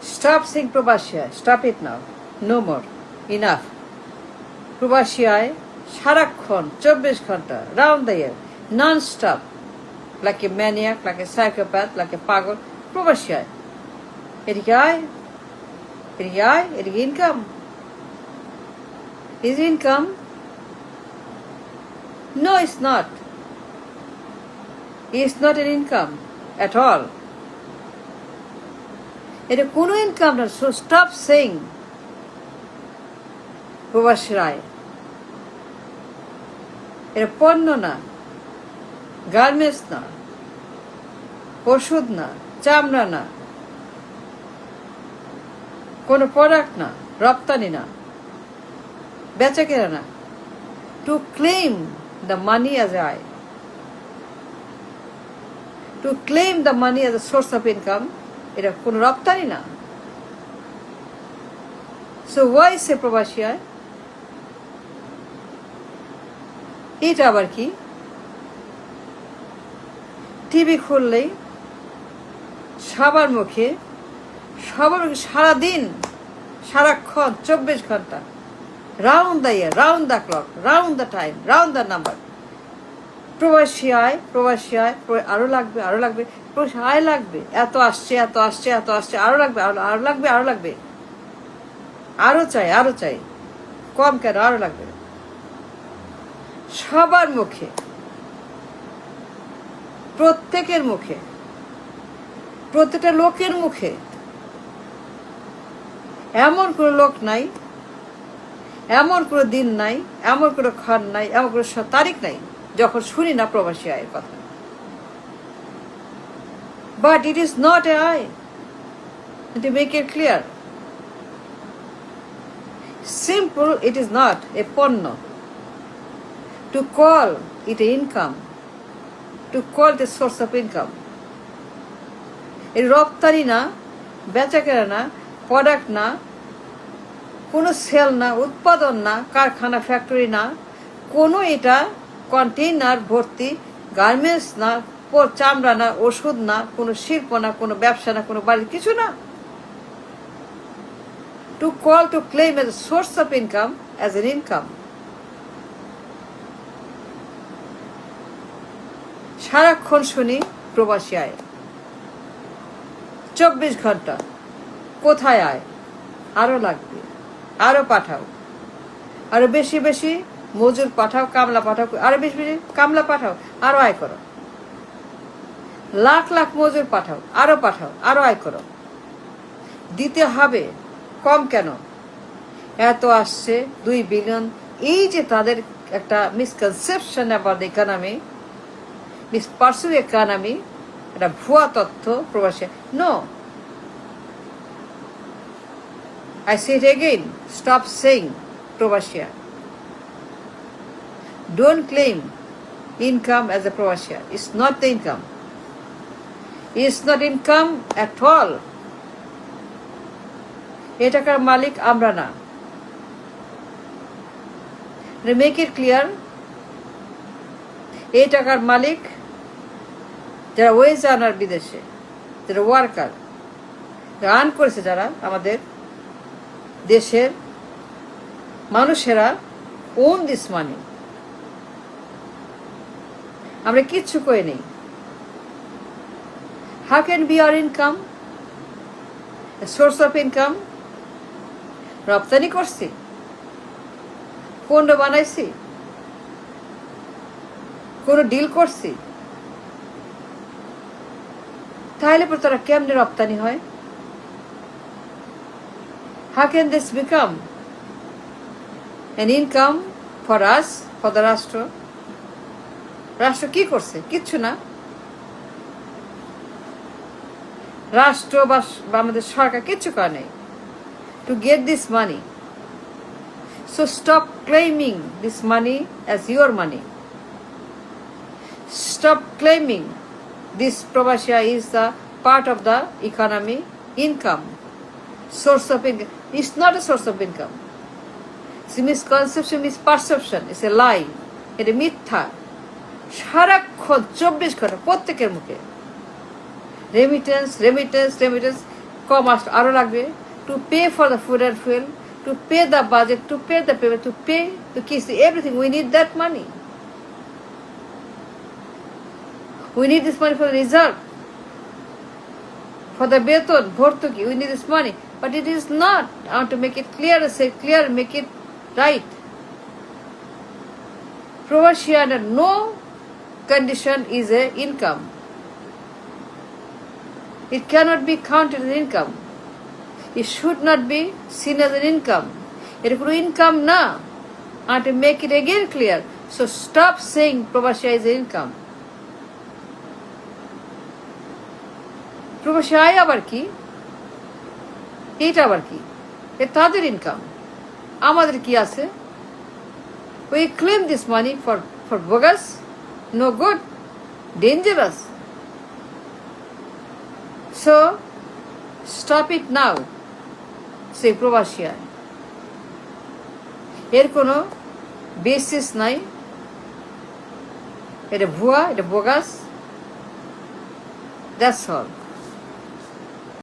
Stop saying প্রবাসী আয়. Stop it now. No more. Enough. প্রবাসী আয় সারাক্ষণ 24 ঘন্টা round the year non-stop like a maniac, like a psychopath, like a পাগল প্রবাসী আয়. এদিকে আয়, এদিকে আয়, এদিকে income. Is income? No, it's not. It's not an income at all. এটা কোনো ইনকাম না. So stop saying প্রবাসী আয়. এটা পণ্য না, গার্মেন্টস না, ওষুধ না, চামড়া না, কোনো প্রোডাক্ট না, রপ্তানি না, বেচা কেনা না. To claim the money as I, to claim the money as a source of income, এটা কোনো রপ্তানি না. সো ওয়াই সে প্রবাসী আয়? এটা আবার কি? টিভি খুললেই সবার মুখে সারাদিন সারাক্ষণ 24 ঘন্টা round the year, round the clock, round the time, round the number প্রবাসী আয়, প্রবাসী আয়, আরো লাগবে, আরো লাগবে, প্রবাসী আয় লাগবে, এত আসছে, এত আসছে, এত আসছে, আরো লাগবে, আরো লাগবে, আরো লাগবে, আরো চাই, আরো চাই, কম কেন, আরো লাগবে. সবার মুখে, প্রত্যেকের মুখে, প্রত্যেকটা লোকের মুখে. এমন কোনো লোক নাই, এমন কোনো দিন নাই, এমন কোনো ক্ষণ নাই, এমন কোনো তারিখ নাই যখন শুনি না প্রবাসী আয়ের কথা. But it is not a আয়. To make it clear, simple, it is not a পণ্য. To call it income, to call it a source of income. এর রপ্তানি না, বেচা কেনা না, প্রোডাক্ট না, কোনো সেল না, উৎপাদন না, কারখানা, ফ্যাক্টরি না, কোনো এটা কন্টেইনার ভর্তি গার্মেন্টস না, চামড়া না, ওষুধ না, কোনো শিল্প না, কোনো ব্যবসা না, কোনো বাড়ি, কিছু না. To call, to claim as a source of income, as an income. সারাক্ষণ শুনি প্রবাসী আয়, 24 ঘন্টা. কোথায় আয়? আরো লাগবে, আরো পাঠাও, আরো বেশি বেশি মজুর পাঠাও, কামলা পাঠাও, আরো বেশি বেশি কামলা পাঠাও, আরো আয় করো. লাখ লাখ মজুর পাঠাও, আরো পাঠাও, আরো আয় করো. দিতে হবে, কম কেন? এত আসছে, 2 বিলিয়ন. এই যে তাদের একটা misconception about the economy, misperceive economy, এটা ভুয়া তথ্য প্রবাসী. No, I say it again, stop saying প্রবাসী. Don't claim income as a প্রবাসী. It's not the income. It's not income at all. এ টাকার মালিক আমরা না. Make it clear, এই টাকার মালিক যারা ওয়েজ আনার, বিদেশে যারা ওয়ার্কার, আর্ন করেছে, যারা আমাদের দেশের মানুষেরা ওন দিস মানি. আমরা কিচ্ছু করে নেই. How can be hour income, source of income? রপ্তানি করছি, পণ্য বানাইছি, কোনো ডিল করছি, তাহলে পর তারা কেমনে রপ্তানি হয়? How can this become an income for us, for the রাষ্ট্র? রাষ্ট্র কি করছে? কিচ্ছু না. রাষ্ট্র বা আমাদের সরকার কিচ্ছু করে নেই to get this money. So stop claiming this money as your money. Stop claiming this প্রবাসী is the part of the economy, income, source of income. It's not a source of income. It's a misconception, misperception. It's a lie. এটা মিথ্যা. সারাক্ষণ 24 ঘন্টা প্রত্যেকের মুখে remittance, remittance, remittance. কম আরো লাগবে, to pay for the food and fuel, to pay the budget, to pay the payment, to pay to kiss everything. We need that money. We need this money for the reserve, for the beton, bhortuki. We need this money. But it is not. I want to make it clear, say clear, make it right. Provision under no condition is a income. It cannot be counted as income. It should not be seen as an income. It is income na. I want to make it again clear. So stop saying provision is an income. প্রবাসী আয় আবার কি? এইটা আবার কি? এ তাদের income, আমাদের কি আছে? We claim this money for bogus, no good, dangerous. So stop it now. সেই প্রবাসী আয়, এর কোনো বেসিস নাই, এটা ভুয়া, এটা বোগাস। That's all.